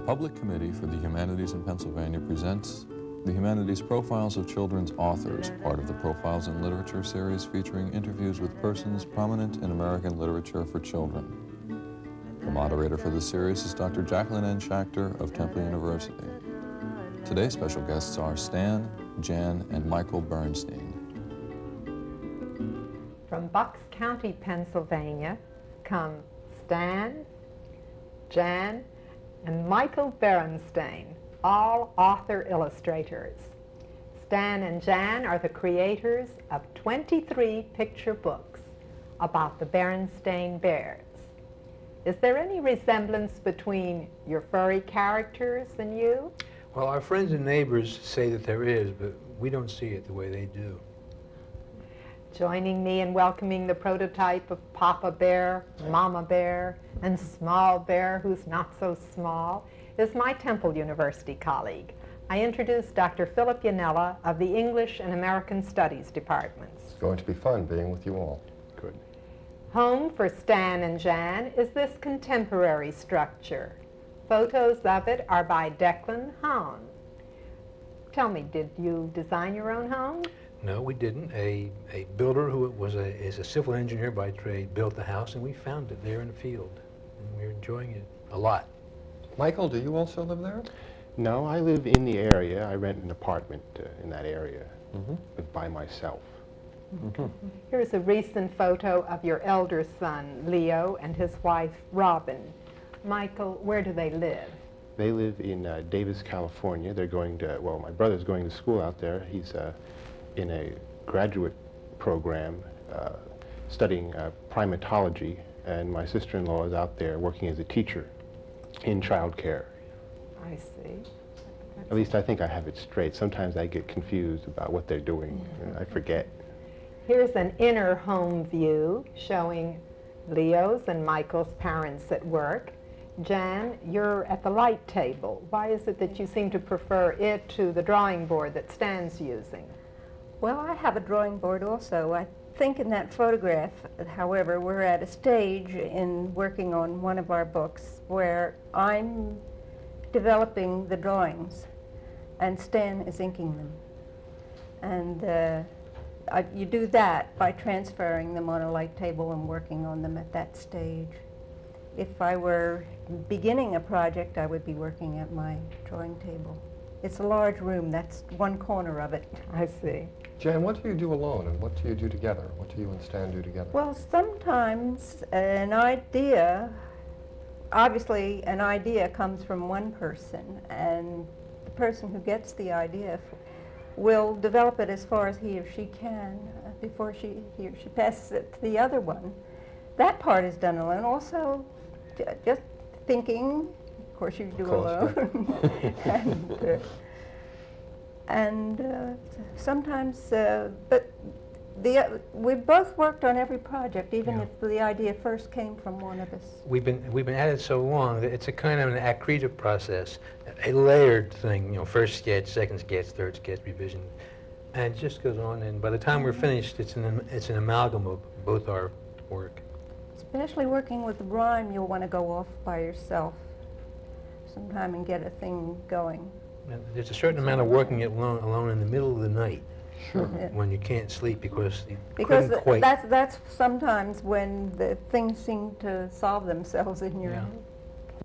Public Committee for the Humanities in Pennsylvania presents the Humanities Profiles of Children's Authors, part of the Profiles in Literature series featuring interviews with persons prominent in American literature for children. The moderator for the series is Dr. Jaqueline Shachter of Temple University. Today's special guests are Stan, Jan, and Michael Berenstain. From Bucks County, Pennsylvania, come Stan, Jan, and Michael Berenstain, all author-illustrators. Stan and Jan are the creators of 23 picture books about the Berenstain Bears. Is there any resemblance between your furry characters and you? Well, our friends and neighbors say that there is, but we don't see it the way they do. Joining me in welcoming the prototype of Papa Bear, Mama Bear, and Small Bear, who's not so small, is my Temple University colleague. I introduce Dr. Philip Yanella of the English and American Studies departments. It's going to be fun being with you all. Good. Home for Stan and Jan is this contemporary structure. Photos of it are by Declan Hahn. Tell me, did you design your own home? No, we didn't. A builder who is a civil engineer by trade built the house, and we found it there in the field. And we're enjoying it a lot. Michael, do you also live there? No, I live in the area. I rent an apartment in that area by myself. Here's a recent photo of your elder son, Leo, and his wife, Robin. Michael, where do they live? They live in Davis, California. They're going to, well, my brother's going to school out there. He's in a graduate program studying primatology, and my sister-in-law is out there working as a teacher in child care. I see. At least I think I have it straight. Sometimes I get confused about what they're doing, and I forget. Here's an inner home view showing Leo's and Michael's parents at work. Jan, you're at the light table. Why is it that you seem to prefer it to the drawing board that Stan's using? Well, I have a drawing board also. I think in that photograph, however, we're at a stage in working on one of our books where I'm developing the drawings and Stan is inking them. And you do that by transferring them on a light table and working on them at that stage. If I were beginning a project, I would be working at my drawing table. It's a large room. That's one corner of it. I see. Jan, what do you do alone and what do you do together? What do you and Stan do together? Well, sometimes an idea, obviously an idea comes from one person, and the person who gets the idea will develop it as far as he or she can before he or she passes it to the other one. That part is done alone. Also, just thinking, of course you do alone. and sometimes, but we both worked on every project, even if the idea first came from one of us. We've been at it so long that it's a kind of an accretive process, a layered thing. You know, first sketch, second sketch, third sketch, revision, and it just goes on. And by the time we're finished, it's an amalgam of both our work. Especially working with rhyme, you'll want to go off by yourself sometime and get a thing going. And there's a certain amount of working it alone in the middle of the night. Sure. When you can't sleep because you Because couldn't quite. that's sometimes when the things seem to solve themselves in your head.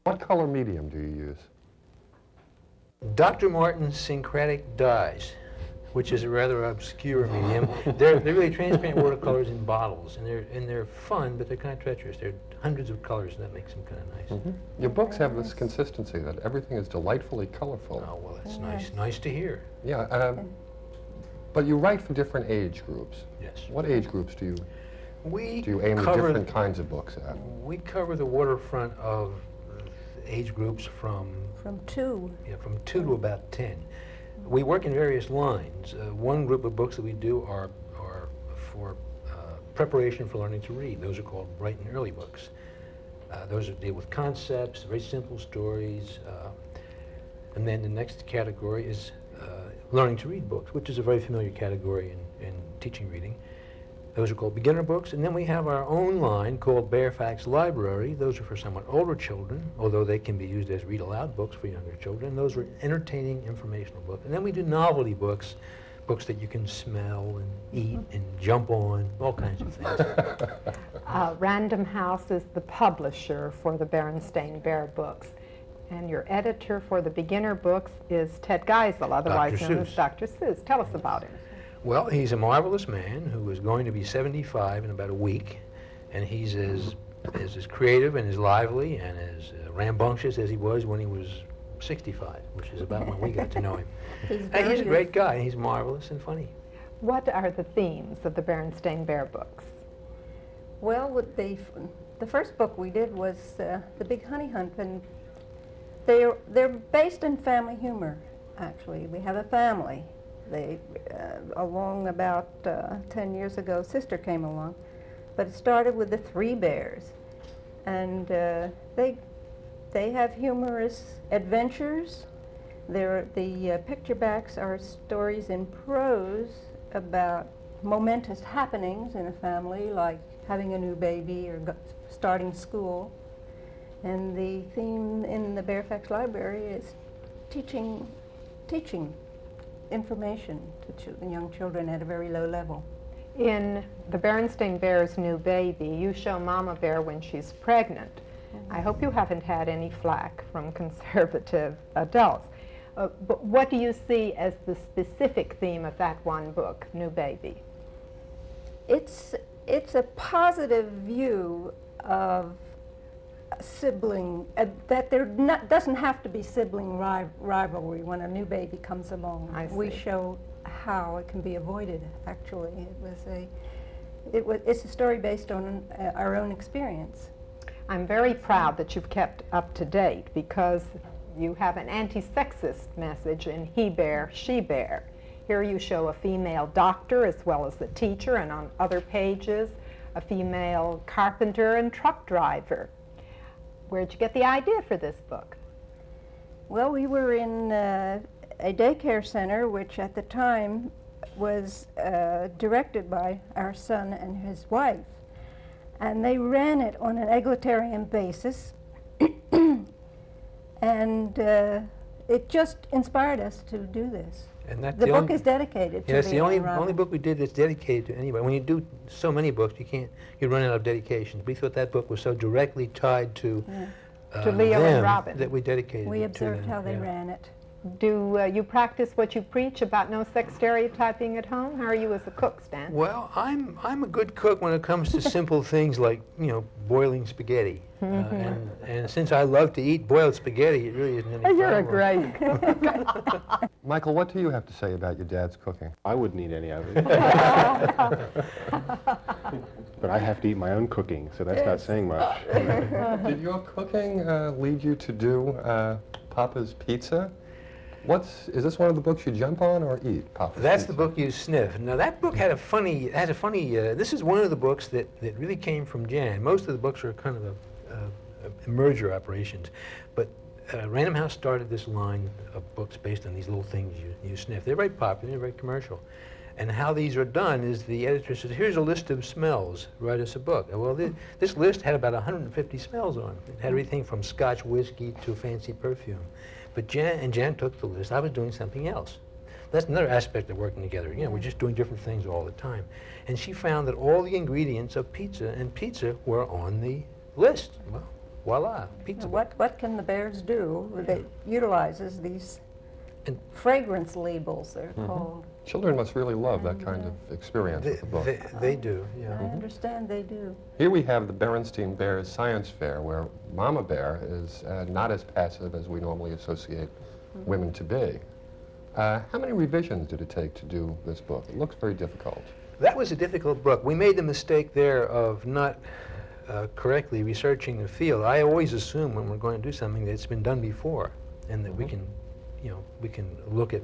What color medium do you use? Dr. Martin's syncretic dyes, which is a rather obscure medium. They're really transparent watercolors in bottles, and they're fun, but they're kind of treacherous. They're hundreds of colors, and that makes them kind of nice. Your books have this consistency that everything is delightfully colorful. Oh, well, that's nice. Nice to hear. Yeah, but you write for different age groups. Yes. What age groups do you aim at cover different kinds of books at? We cover the waterfront of age groups from 2. from 2 to about 10. We work in various lines. One group of books that we do are for preparation for learning to read. Those are called bright and early books. Those deal with concepts, very simple stories. And then the next category is learning to read books, which is a very familiar category in teaching reading. Those are called beginner books. And then we have our own line called Fairfax Library. Those are for somewhat older children, although they can be used as read-aloud books for younger children. Those are entertaining, informational books. And then we do novelty books, books that you can smell and eat and jump on, all kinds of things. Random House is the publisher for the Berenstain Bear books. And your editor for the beginner books is Ted Geisel, otherwise Dr. known as Seuss. Dr. Seuss. Tell us about him. Well, he's a marvelous man who is going to be 75 in about a week, and he's as creative and as lively and as rambunctious as he was when he was 65, which is about when we got to know him. He's a great guy. He's marvelous and funny. What are the themes of the Berenstain Bear books? Well, with the first book we did was The Big Honey Hunt, and they're based in family humor, actually. We have a family. They, along about 10 years ago, sister came along, but it started with the 3 bears, and they have humorous adventures. The picture backs are stories in prose about momentous happenings in a family, like having a new baby or starting school. And the theme in the Fairfax Library is teaching information to young children at a very low level. In the Berenstain Bear's new baby, you show Mama Bear when she's pregnant. I hope you haven't had any flack from conservative adults. But what do you see as the specific theme of that one book, New Baby? It's a positive view of sibling, that there doesn't have to be sibling rivalry when a new baby comes along. We show how it can be avoided, actually. It's a story based on our own experience. I'm very proud that you've kept up to date, because you have an anti-sexist message in He Bear, She Bear. Here you show a female doctor as well as the teacher, and on other pages a female carpenter and truck driver. Where'd you get the idea for this book? Well, we were in a daycare center, which at the time was directed by our son and his wife. And they ran it on an egalitarian basis. And it just inspired us to do this. And that's the book is dedicated to it's the only environment. book we did that's dedicated to anybody. When you do so many books, you run out of dedications. We thought that book was so directly tied to Leo and them Robin. that we dedicated We it to observed them. how they Yeah. ran it. Do you practice what you preach about no sex stereotyping at home? How are you as a cook, Stan? Well, I'm a good cook when it comes to simple things like, boiling spaghetti. And since I love to eat boiled spaghetti, it really isn't any You're a problem. great Michael, what do you have to say about your dad's cooking? I wouldn't eat any of it. But I have to eat my own cooking, so that's not saying much. Did your cooking lead you to do Papa's Pizza? Is this one of the books you jump on or eat, Papa's That's Pizza? the book you sniff. Now that book had a funny, this is one of the books that really came from Jan. Most of the books are kind of a merger operations. But Random House started this line of books based on these little things you sniff. They're very popular, they're very commercial. And how these are done is the editor says, here's a list of smells, write us a book. Well, this list had about 150 smells on it. It had everything from Scotch whiskey to fancy perfume. But Jan took the list. I was doing something else. That's another aspect of working together. We're just doing different things all the time. And she found that all the ingredients of pizza were on the list. Well, voila, pizza. What can the bears do? It utilizes these And- fragrance labels, they're called. Children must really love that kind of experience with the book. They do, yeah. I understand they do. Here we have the Berenstain Bears Science Fair, where Mama Bear is not as passive as we normally associate women to be. How many revisions did it take to do this book? It looks very difficult. That was a difficult book. We made the mistake there of not correctly researching the field. I always assume when we're going to do something that it's been done before, and that we can, we can look at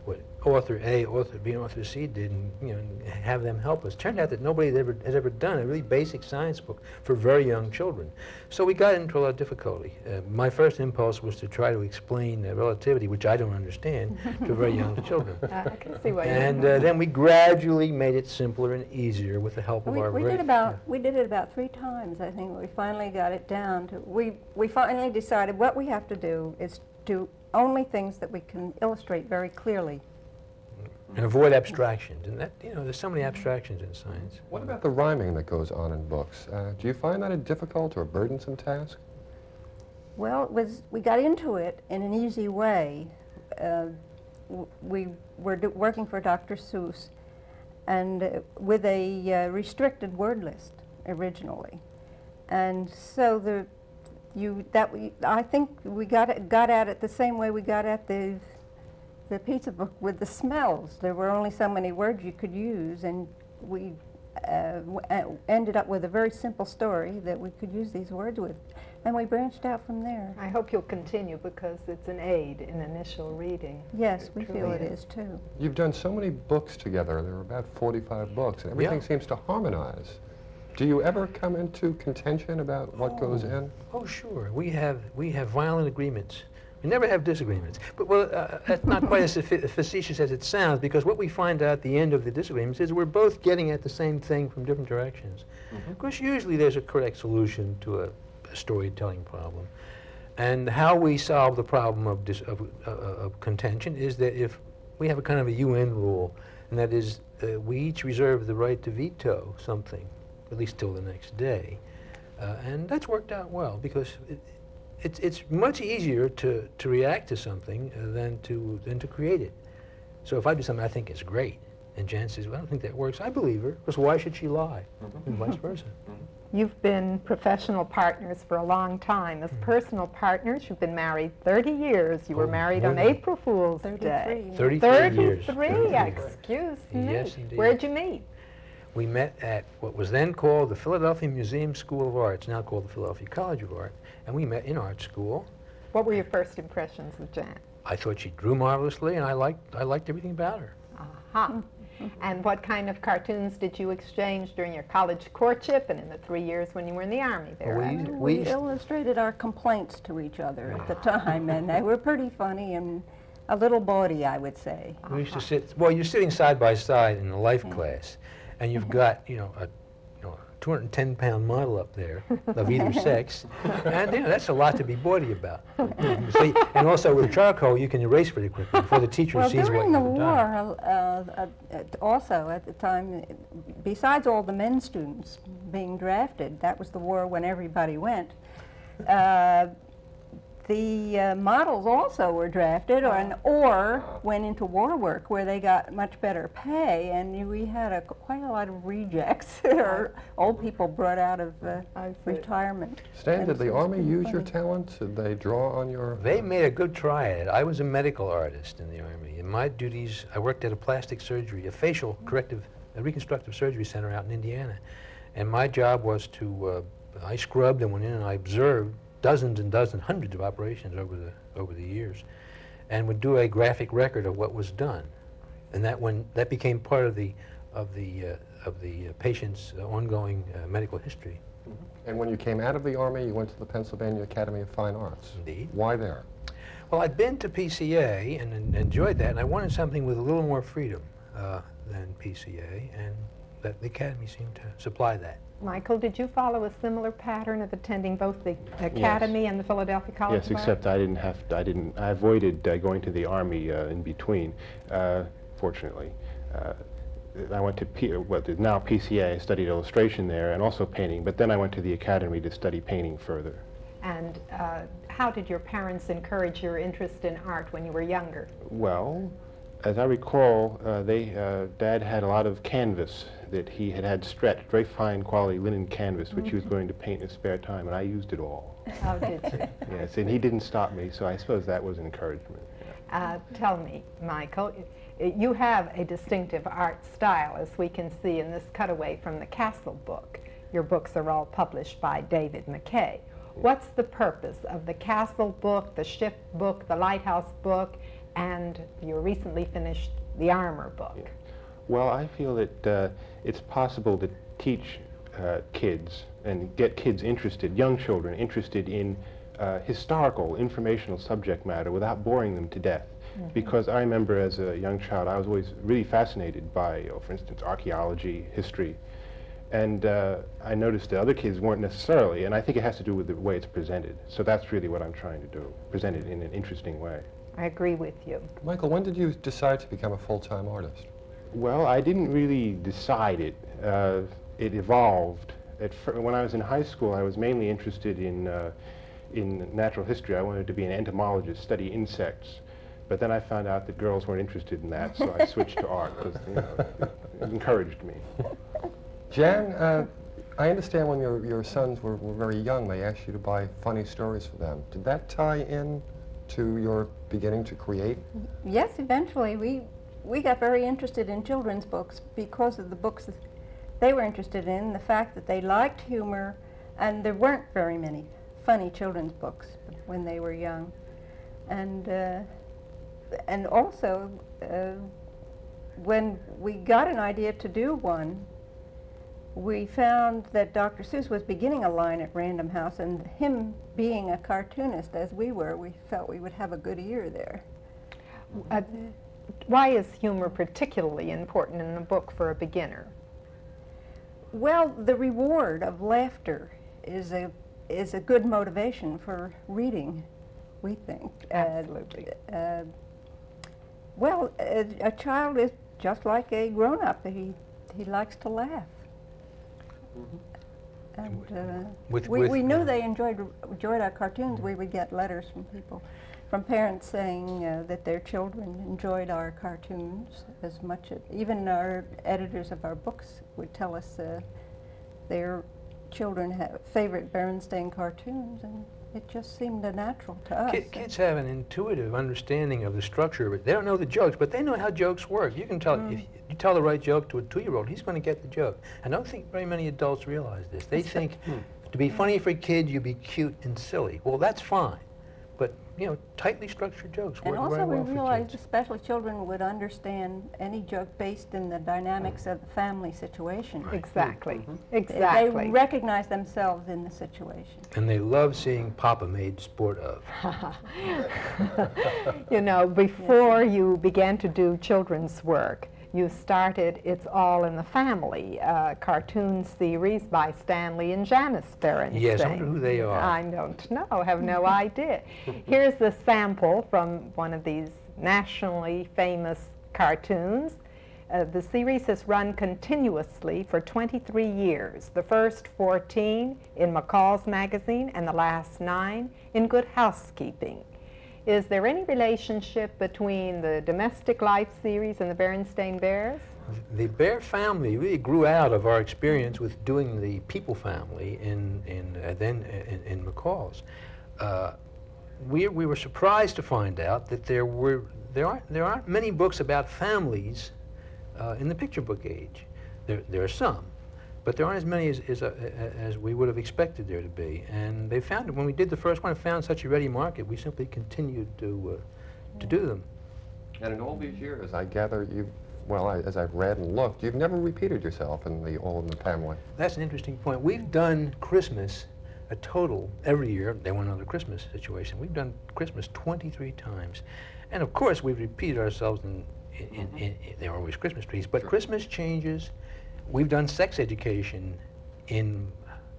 what author A, author B, and author C did, and have them help us. Turned out that nobody has ever done a really basic science book for very young children. So we got into a lot of difficulty. My first impulse was to try to explain relativity, which I don't understand, to very young children. I can see why And then we gradually made it simpler and easier with the help of our We did it about 3 times, I think. We finally got it down to, we finally decided what we have to do is do only things that we can illustrate very clearly. and avoid abstractions. And that, there's so many abstractions in science. What about the rhyming that goes on in books? Do you find that a difficult or burdensome task? Well, we got into it in an easy way. We were working for Dr. Seuss, and with a restricted word list originally, and so I think we got at it the same way we got at the pizza book with the smells. There were only so many words you could use, and we ended up with a very simple story that we could use these words with. And we branched out from there. I hope you'll continue because it's an aid in initial reading. Yes, we truly feel it is. is too. You've done so many books together. There are about 45 books, and everything Yeah. seems to harmonize. Do you ever come into contention about what goes in? Oh, sure. We have violent agreements. We never have disagreements. But, well, that's not quite as facetious as it sounds, because what we find out at the end of the disagreements is we're both getting at the same thing from different directions. Of course, usually there's a correct solution to a storytelling problem. And how we solve the problem of contention is that if we have a kind of a UN rule, and that is we each reserve the right to veto something, at least till the next day. And that's worked out well, because it's much easier to react to something than to create it. So if I do something I think is great, and Jan says, well, I don't think that works, I believe her, because why should she lie? And vice versa. You've been professional partners for a long time. As personal partners, you've been married 30 years. You were married on April Fool's Day. 33 years. 33, excuse me. Yes, indeed. Where'd you meet? We met at what was then called the Philadelphia Museum School of Art. It's now called the Philadelphia College of Art. And we met in art school. What were your first impressions of Jan? I thought she drew marvelously, and I liked everything about her. Aha. And what kind of cartoons did you exchange during your college courtship and in the 3 years when you were in the Army there? We illustrated our complaints to each other at the time, and they were pretty funny and a little bawdy, I would say. We used to sit, well, you're sitting side by side in a life class, and you've got, a 210-pound model up there of either sex, and that's a lot to be bawdy about. So, and also with charcoal, you can erase pretty quickly before the teacher sees what during you've the done. war, also at the time, besides all the men students being drafted, that was the war when everybody went, the models also were drafted or went into war work where they got much better pay, and we had quite a lot of rejects or old people brought out of retirement. Stan, did the It was Army pretty use your funny. talent? Did they draw on your... They made a good try at it. I was a medical artist in the Army. In my duties, I worked at a plastic surgery, a facial reconstructive surgery center out in Indiana. And my job was to, I scrubbed and went in and I observed dozens and dozens, hundreds of operations over the years, and would do a graphic record of what was done. And that became part of the patient's ongoing medical history. And when you came out of the Army, you went to the Pennsylvania Academy of Fine Arts. Indeed. Why there? Well, I'd been to PCA and enjoyed that, and I wanted something with a little more freedom than PCA, and that the Academy seemed to supply that. Michael, did you follow a similar pattern of attending both the Academy and the Philadelphia College Yes, of Art? except I avoided going to the Army in between, fortunately. I went to what is now PCA, studied illustration there and also painting, but then I went to the Academy to study painting further. And how did your parents encourage your interest in art when you were younger? Well, as I recall, Dad had a lot of canvas that he had stretched, very fine quality linen canvas, which he was going to paint in his spare time, and I used it all. How did you? Yes, and he didn't stop me, so I suppose that was encouragement. Tell me, Michael, you have a distinctive art style, as we can see in this cutaway from the Castle book. Your books are all published by David McKay. What's the purpose of the Castle book, the Ship book, the Lighthouse book, and you recently finished the armor book. Yeah. Well, I feel that it's possible to teach kids and get kids interested, young children interested in historical, informational subject matter without boring them to death. Because I remember as a young child, I was always really fascinated by, for instance, archaeology, history. And I noticed that other kids weren't necessarily, and I think it has to do with the way it's presented. So that's really what I'm trying to do, present it in an interesting way. I agree with you. Michael, when did you decide to become a full-time artist? Well, I didn't really decide it. It evolved. When I was in high school, I was mainly interested in natural history. I wanted to be an entomologist, study insects. But then I found out that girls weren't interested in that, so I switched to art because it encouraged me. Jan, I understand when your sons were very young, they asked you to buy funny stories for them. Did that tie in to your beginning to create? Yes, eventually. We got very interested in children's books because of the books that they were interested in, the fact that they liked humor, and there weren't very many funny children's books when they were young. And also, when we got an idea to do one, we found that Dr. Seuss was beginning a line at Random House, and him being a cartoonist as we were, we felt we would have a good ear there. Why is humor particularly important in a book for a beginner? Well, the reward of laughter is a good motivation for reading, we think. Absolutely. Well, a child is just like a grown-up. He likes to laugh. And we knew they enjoyed our cartoons. We would get letters from people, from parents saying that their children enjoyed our cartoons as much as, even our editors of our books would tell us their children have favorite Berenstain cartoons, and it just seemed natural to us. Kids have an intuitive understanding of the structure of it. They don't know the jokes, but they know how jokes work. You can tell, if you tell the right joke to a 2-year-old, he's going to get the joke. I don't think very many adults realize this. They think to be funny for a kid, you be cute and silly. Well, that's fine, but tightly structured jokes work very well for kids. And also we realized especially children would understand any joke based in the dynamics of the family situation. Right. Exactly. Exactly. They recognize themselves in the situation. And they love seeing Papa made sport of. Before you began to do children's work, you started It's All in the Family, cartoon series by Stanley and Janice Berenstain. Yes, I wonder who they are. I don't know, have no idea. Here's the sample from one of these nationally famous cartoons. The series has run continuously for 23 years, the first 14 in McCall's magazine and the last 9 in Good Housekeeping. Is there any relationship between the Domestic Life series and the Berenstain Bears? The Bear family really grew out of our experience with doing the People family in McCall's. We were surprised to find out that there aren't many books about families in the picture book age. There are some, but there aren't as many as we would have expected there to be. And they found it when we did the first one. Found such a ready market, we simply continued to do them. And in all these years, I gather as I've read and looked, you've never repeated yourself in the All in the Family. That's an interesting point. We've done Christmas a total every year. They want another Christmas situation. We've done Christmas 23 times, and of course we've repeated ourselves in there are always Christmas trees, but sure. Christmas changes. We've done Sex Education in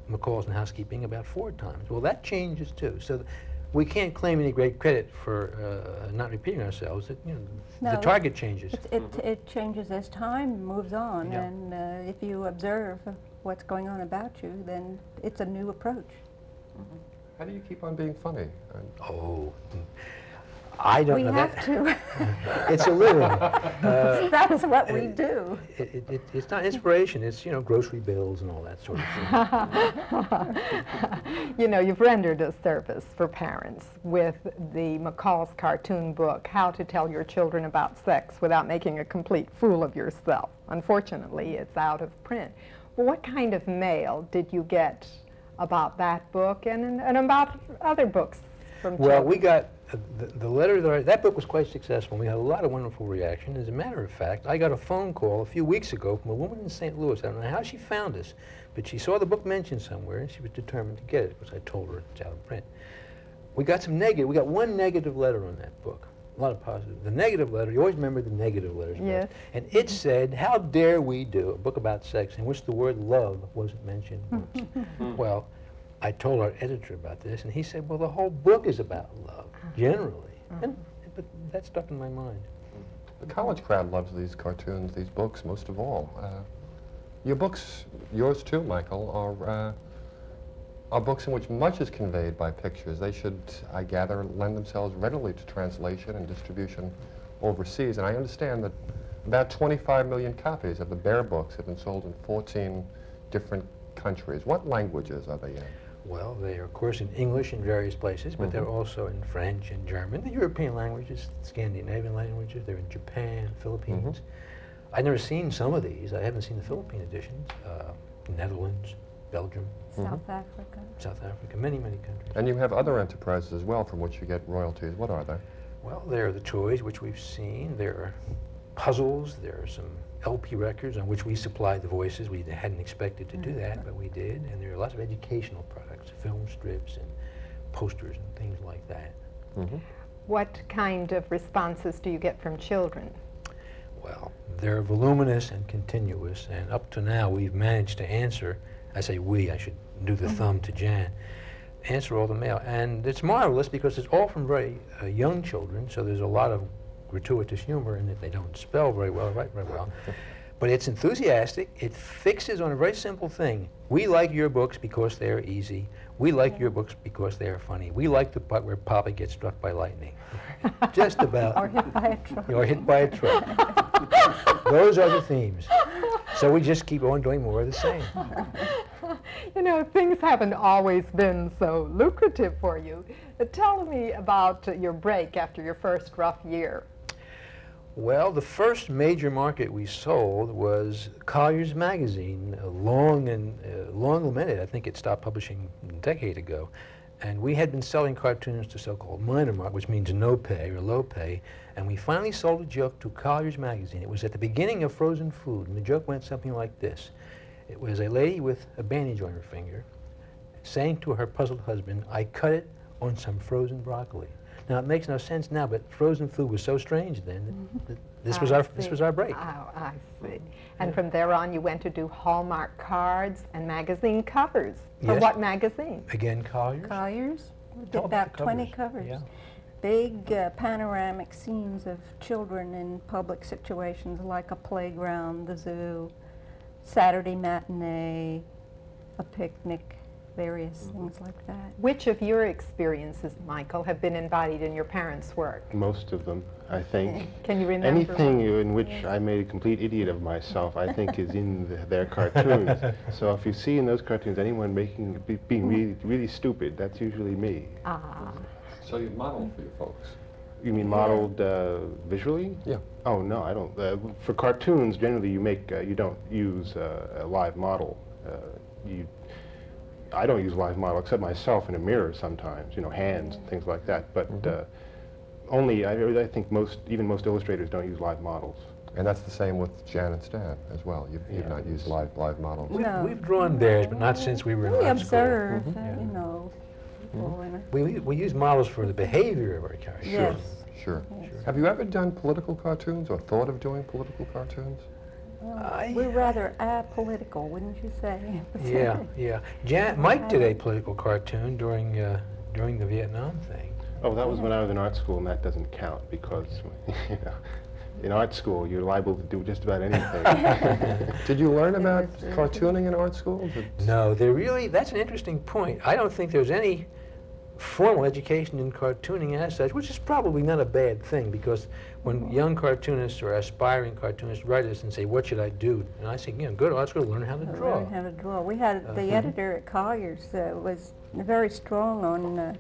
McCall's and Housekeeping about 4 times. Well, that changes too. So we can't claim any great credit for not repeating ourselves. The target changes. It changes as time moves on, Yeah. and if you observe what's going on about you, then it's a new approach. How do you keep on being funny? I don't We know. have to. It's a living. That's what we do. It's not inspiration. It's grocery bills and all that sort of thing. You've rendered a service for parents with the McCall's cartoon book, How to Tell Your Children About Sex Without Making a Complete Fool of Yourself. Unfortunately, it's out of print. Well, what kind of mail did you get about that book and about other books from Well, children? we got the letter that book was quite successful. We had a lot of wonderful reaction. As a matter of fact, I got a phone call a few weeks ago from a woman in St. Louis. I don't know how she found us, but she saw the book mentioned somewhere, and she was determined to get it, because I told her it's out of print. We got one negative letter on that book. A lot of positive. The negative letter, you always remember the negative letters. Yes. And it said, "How dare we do a book about sex in which the word love wasn't mentioned once." Well, I told our editor about this, and he said, "Well, the whole book is about love, generally." But that stuck in my mind. The college crowd loves these cartoons, these books, most of all. Your books, yours too, Michael, are books in which much is conveyed by pictures. They should, I gather, lend themselves readily to translation and distribution overseas. And I understand that about 25 million copies of the Bear books have been sold in 14 different countries. What languages are they in? Well, they are, of course, in English in various places, but they're also in French and German, the European languages, Scandinavian languages. They're in Japan, Philippines. I've never seen some of these. I haven't seen the Philippine editions. Netherlands, Belgium, South Africa. South Africa, many, many countries. And you have other enterprises as well from which you get royalties. What are they? Well, there are the toys, which we've seen. There are puzzles. There are some LP records on which we supplied the voices. We hadn't expected to do that, but we did. And there are lots of educational products, film strips and posters and things like that. What kind of responses do you get from children? Well, they're voluminous and continuous, and up to now we've managed to answer, I say we, I should do the thumb to Jan, answer all the mail. And it's marvelous because it's all from very young children, so there's a lot of gratuitous humor in that they don't spell very well, write very well. But it's enthusiastic. It fixes on a very simple thing. We like your books because they're easy. We like your books because they're funny. We like the part where Papa gets struck by lightning. Just about. Or hit by a truck. Or hit by a truck. Those are the themes. So we just keep on doing more of the same. You know, things haven't always been so lucrative for you. Tell me about your break after your first rough year. Well, the first major market we sold was Collier's Magazine, long lamented. I think it stopped publishing a decade ago. And we had been selling cartoons to so-called minor market, which means no pay or low pay. And we finally sold a joke to Collier's Magazine. It was at the beginning of frozen food, and the joke went something like this. It was a lady with a bandage on her finger saying to her puzzled husband, "I cut it on some frozen broccoli." Now, it makes no sense now, but frozen food was so strange then that this was our break. Oh, I see. And from there on, you went to do Hallmark cards and magazine covers. For Yes. what magazine? Again, Collier's? Colliers. We did Talk about about 20 covers. covers. Yeah. Big panoramic scenes of children in public situations like a playground, the zoo, Saturday matinee, a picnic, various things like that. Which of your experiences, Michael, have been embodied in your parents' work? Most of them, I think. Can you remember? Anything in which I made a complete idiot of myself, I think, is in their cartoons. So if you see in those cartoons anyone being really, really stupid, that's usually me. Ah. So you model for your folks? You mean modeled visually? Yeah. Oh no, I don't. For cartoons, generally you don't use a live model. I don't use live model except myself in a mirror sometimes. You know, hands and things like that. But only I think even most illustrators don't use live models. And that's the same with Jan and Stan as well. You've not used live models. No. We've drawn bears, but not since we were in We art school. observe, Yeah. you know, people in it. We use models for the behavior of our characters. Yes. Sure. Have you ever done political cartoons or thought of doing political cartoons? We're rather apolitical, wouldn't you say? Yeah. Mike did a political cartoon during the Vietnam thing. Oh, that was when I was in art school, and that doesn't count because, you know, in art school you're liable to do just about anything. Did you learn about cartooning in art school? No, that's an interesting point. I don't think there's any formal education in cartooning as such, which is probably not a bad thing, because when young cartoonists or aspiring cartoonists write us and say, "What should I do?" and I say, go to art school, learn how to draw. Learn how to draw. We had the editor at Collier's was very strong on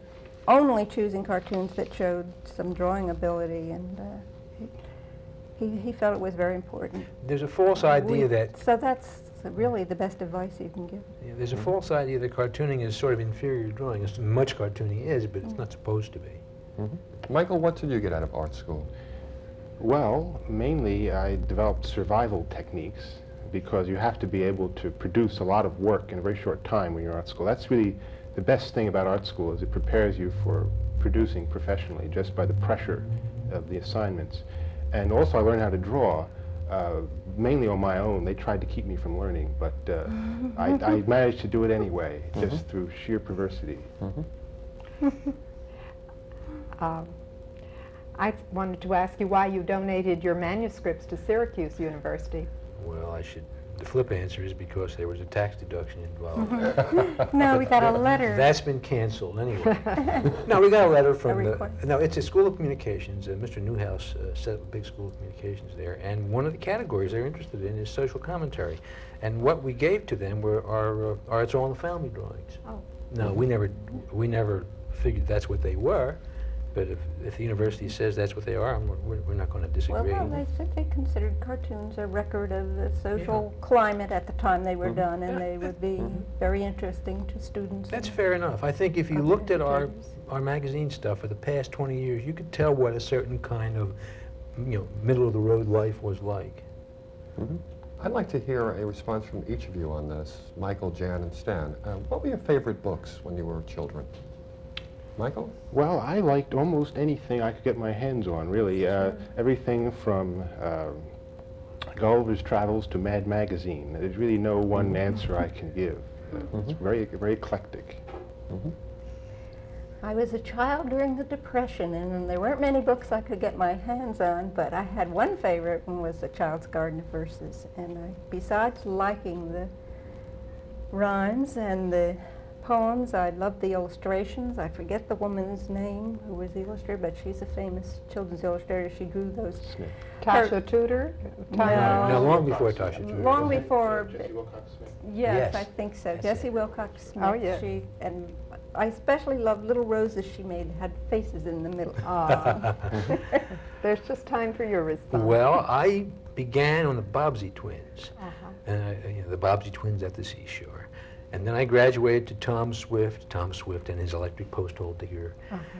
only choosing cartoons that showed some drawing ability, and he felt it was very important. There's a false idea that So that's really the best advice you can give. there's a false idea that cartooning is sort of inferior to drawing. As much cartooning is, but it's not supposed to be. Michael, what did you get out of art school? Well, mainly I developed survival techniques because you have to be able to produce a lot of work in a very short time when you're at school. That's really the best thing about art school, is it prepares you for producing professionally just by the pressure of the assignments. And also I learned how to draw, mainly on my own. They tried to keep me from learning, but I managed to do it anyway, just through sheer perversity. I wanted to ask you why you donated your manuscripts to Syracuse University. Well, the flip answer is because there was a tax deduction involved. No, we got a letter. That's been canceled anyway. No, we got a letter from request. no, it's a School of Communications. Mr. Newhouse set up a big School of Communications there, and one of the categories they're interested in is social commentary. And what we gave to them were our It's All in the Family drawings. Oh. No, we never figured that's what they were, but if the university says that's what they are, we're not going to disagree. Well, no, they said they considered cartoons a record of the social climate at the time they were done, and they would be very interesting to students. That's and fair enough. I think if you looked at our educators. magazine stuff for the past 20 years, you could tell what a certain kind of, middle-of-the-road life was like. I'd like to hear a response from each of you on this, Michael, Jan, and Stan. What were your favorite books when you were children? Michael? Well, I liked almost anything I could get my hands on, really. Everything from Gulliver's Travels to Mad Magazine. There's really no one answer I can give. It's very, very eclectic. I was a child during the Depression, and there weren't many books I could get my hands on, but I had one favorite one was The Child's Garden of Verses, and besides liking the rhymes and the poems, I loved the illustrations. I forget the woman's name who was the illustrator, but she's a famous children's illustrator. She drew those. Smith. Tasha Tudor? No, long before Tasha Tudor. Long before. Jesse Wilcox Smith. Yes, Yes. I think so. That's Jessie it. Wilcox Smith. Oh, yes. And I especially loved little roses she made, had faces in the middle. Ah. There's just time for your response. Well, I began on the Bobbsey twins, Uh-huh. the Bobbsey twins at the seashore. And then I graduated to Tom Swift and his Electric Post Holder.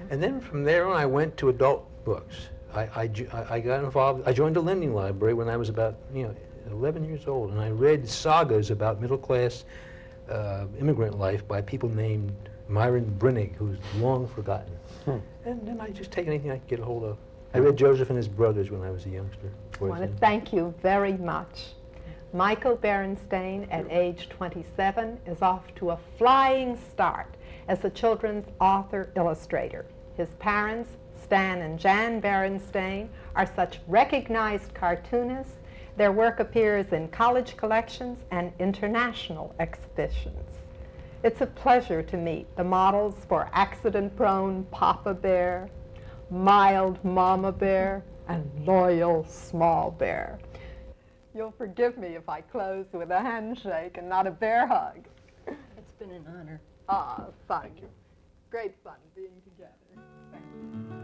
And then from there on, I went to adult books. I got involved. I joined the lending library when I was about 11 years old, and I read sagas about middle-class immigrant life by people named Myron Brinnig, who's long forgotten. And then I just take anything I could get a hold of. I read Joseph and His Brothers when I was a youngster. I want to thank you very much. Michael Berenstain, at age 27, is off to a flying start as a children's author-illustrator. His parents, Stan and Jan Berenstain, are such recognized cartoonists. Their work appears in college collections and international exhibitions. It's a pleasure to meet the models for accident-prone Papa Bear, mild Mama Bear, and loyal Small Bear. You'll forgive me if I close with a handshake and not a bear hug. It's been an honor. Ah, fun. Thank you. Great fun being together. Thank you.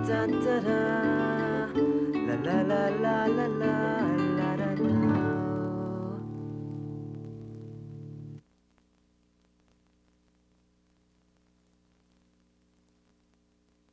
Da da